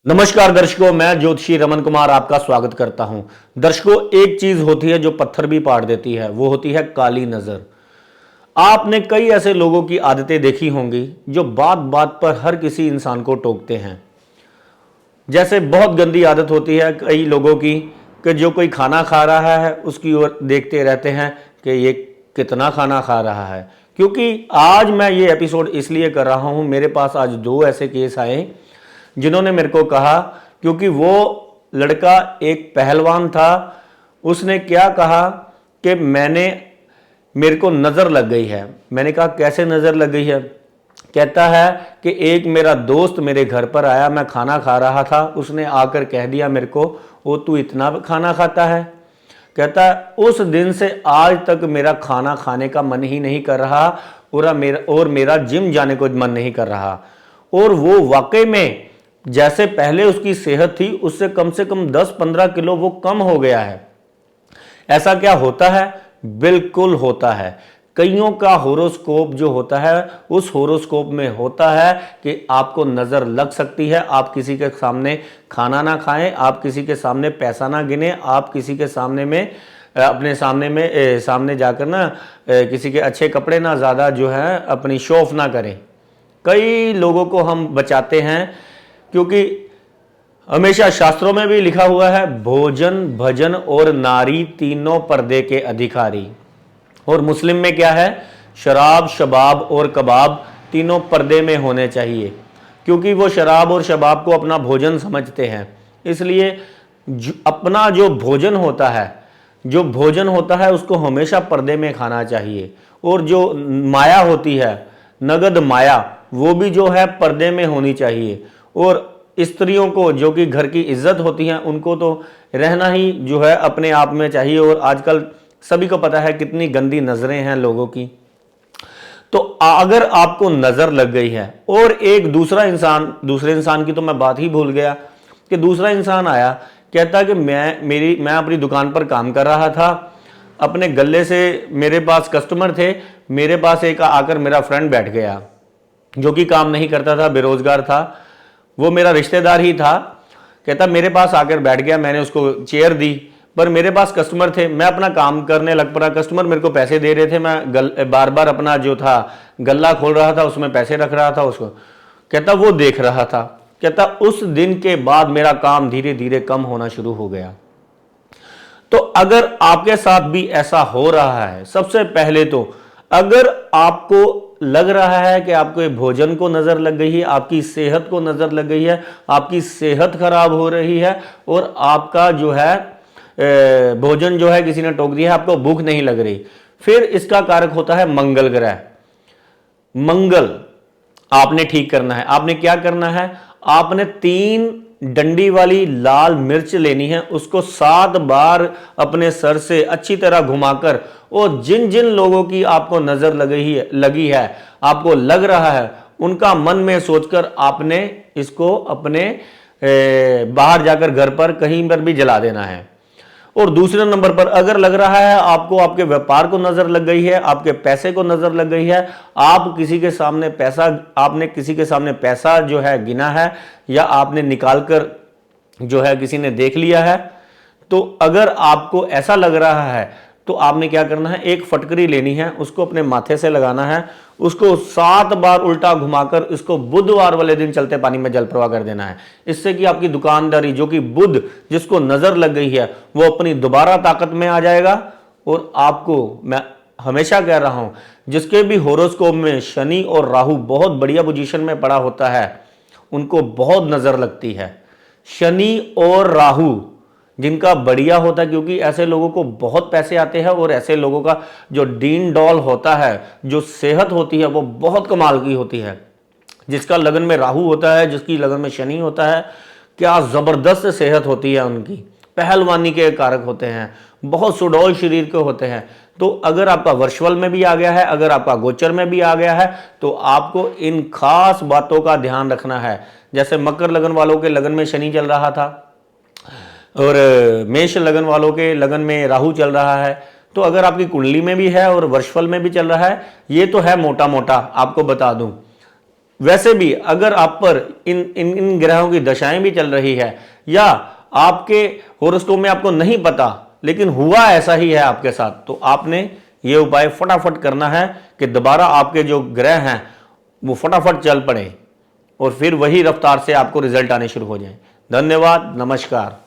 नमस्कार दर्शकों, मैं ज्योतिषी रमन कुमार आपका स्वागत करता हूं। दर्शकों, एक चीज होती है जो पत्थर भी पाड़ देती है, वो होती है काली नजर। आपने कई ऐसे लोगों की आदतें देखी होंगी जो बात बात पर हर किसी इंसान को टोकते हैं। जैसे बहुत गंदी आदत होती है कई लोगों की कि जो कोई खाना खा रहा है उसकी ओर देखते रहते हैं कि ये कितना खाना खा रहा है। क्योंकि आज मैं ये एपिसोड इसलिए कर रहा हूं, मेरे पास आज दो ऐसे केस आए जिन्होंने मेरे को कहा, क्योंकि वो लड़का एक पहलवान था। उसने क्या कहा कि मेरे को नज़र लग गई है। मैंने कहा कैसे नज़र लग गई है? कहता है कि एक मेरा दोस्त मेरे घर पर आया, मैं खाना खा रहा था, उसने आकर कह दिया मेरे को, ओ तू इतना खाना खाता है। कहता है उस दिन से आज तक मेरा खाना खाने का मन ही नहीं कर रहा और मेरा जिम जाने को मन नहीं कर रहा। और वो वाकई में जैसे पहले उसकी सेहत थी उससे कम से कम 10-15 किलो वो कम हो गया है। ऐसा क्या होता है? बिल्कुल होता है। कईयों का होरोस्कोप जो होता है, उस होरोस्कोप में होता है कि आपको नज़र लग सकती है। आप किसी के सामने खाना ना खाएं, आप किसी के सामने पैसा ना गिने, आप किसी के सामने में अपने सामने जाकर ना किसी के अच्छे कपड़े ना ज़्यादा जो है अपनी शो ऑफ ना करें। कई लोगों को हम बचाते हैं क्योंकि हमेशा शास्त्रों में भी लिखा हुआ है, भोजन भजन और नारी तीनों पर्दे के अधिकारी। और मुस्लिम में क्या है? शराब शबाब और कबाब तीनों पर्दे में होने चाहिए, क्योंकि वो शराब और शबाब को अपना भोजन समझते हैं। इसलिए अपना जो भोजन होता है उसको हमेशा पर्दे में खाना चाहिए। और जो माया होती है, नगद माया, वो भी जो है पर्दे में होनी चाहिए। और स्त्रियों को जो कि घर की इज्जत होती हैं, उनको तो रहना ही जो है अपने आप में चाहिए। और आजकल सभी को पता है कितनी गंदी नजरें हैं लोगों की। तो अगर आपको नजर लग गई है और एक दूसरे इंसान की तो मैं बात ही भूल गया कि दूसरा इंसान आया, कहता कि मैं अपनी दुकान पर काम कर रहा था, अपने गल्ले से मेरे पास कस्टमर थे, मेरे पास एक आकर मेरा फ्रेंड बैठ गया जो कि काम नहीं करता था, बेरोजगार था, वो मेरा रिश्तेदार ही था। कहता मेरे पास आकर बैठ गया, मैंने उसको चेयर दी, पर मेरे पास कस्टमर थे, मैं अपना काम करने लग पड़ा। कस्टमर मेरे को पैसे दे रहे थे, मैं बार बार अपना जो था गल्ला खोल रहा था, उसमें पैसे रख रहा था उसको। कहता वो देख रहा था। कहता उस दिन के बाद मेरा काम धीरे धीरे कम होना शुरू हो गया। तो अगर आपके साथ भी ऐसा हो रहा है, सबसे पहले तो अगर आपको लग रहा है कि आपके भोजन को नजर लग गई है, आपकी सेहत को नजर लग गई है, आपकी सेहत खराब हो रही है और आपका जो है भोजन जो है किसी ने टोक दिया है, आपको भूख नहीं लग रही, फिर इसका कारक होता है मंगल ग्रह। मंगल आपने ठीक करना है। आपने क्या करना है? आपने 3 डंडी वाली लाल मिर्च लेनी है, उसको 7 बार अपने सर से अच्छी तरह घुमाकर, और जिन जिन लोगों की आपको नजर लगी है, आपको लग रहा है, उनका मन में सोचकर आपने इसको अपने बाहर जाकर घर पर कहीं पर भी जला देना है। और दूसरे नंबर पर अगर लग रहा है आपको आपके व्यापार को नजर लग गई है, आपके पैसे को नजर लग गई है, आपने किसी के सामने पैसा जो है गिना है, या आपने निकालकर जो है किसी ने देख लिया है, तो अगर आपको ऐसा लग रहा है तो आपने क्या करना है? एक फटकरी लेनी है, उसको अपने माथे से लगाना है, उसको 7 बार उल्टा घुमाकर इसको बुधवार वाले दिन चलते पानी में जल प्रवाह कर देना है। इससे कि आपकी दुकानदारी, जो कि बुध जिसको नजर लग गई है, वो अपनी दोबारा ताकत में आ जाएगा। और आपको मैं हमेशा कह रहा हूं, जिसके भी होरोस्कोप में शनि और राहु बहुत बढ़िया पोजीशन में पड़ा होता है, उनको बहुत नजर लगती है। शनि और राहु जिनका बढ़िया होता है, क्योंकि ऐसे लोगों को बहुत पैसे आते हैं और ऐसे लोगों का जो डीन डॉल होता है, जो सेहत होती है, वो बहुत कमाल की होती है। जिसका लगन में राहु होता है, जिसकी लगन में शनि होता है, क्या जबरदस्त सेहत होती है उनकी। पहलवानी के कारक होते हैं, बहुत सुडौल शरीर के होते हैं। तो अगर आपका वर्षवल में भी आ गया है, अगर आपका गोचर में भी आ गया है, तो आपको इन खास बातों का ध्यान रखना है। जैसे मकर लगन वालों के लगन में शनि चल रहा था और मेष लगन वालों के लगन में राहु चल रहा है, तो अगर आपकी कुंडली में भी है और वर्षफल में भी चल रहा है, ये तो है मोटा मोटा आपको बता दूं, वैसे भी अगर आप पर इन इन इन ग्रहों की दशाएं भी चल रही है या आपके होरोस्कोप में आपको नहीं पता लेकिन हुआ ऐसा ही है आपके साथ, तो आपने ये उपाय फटाफट करना है कि दोबारा आपके जो ग्रह हैं वो फटाफट चल पड़े और फिर वही रफ्तार से आपको रिजल्ट आने शुरू हो जाए। धन्यवाद, नमस्कार।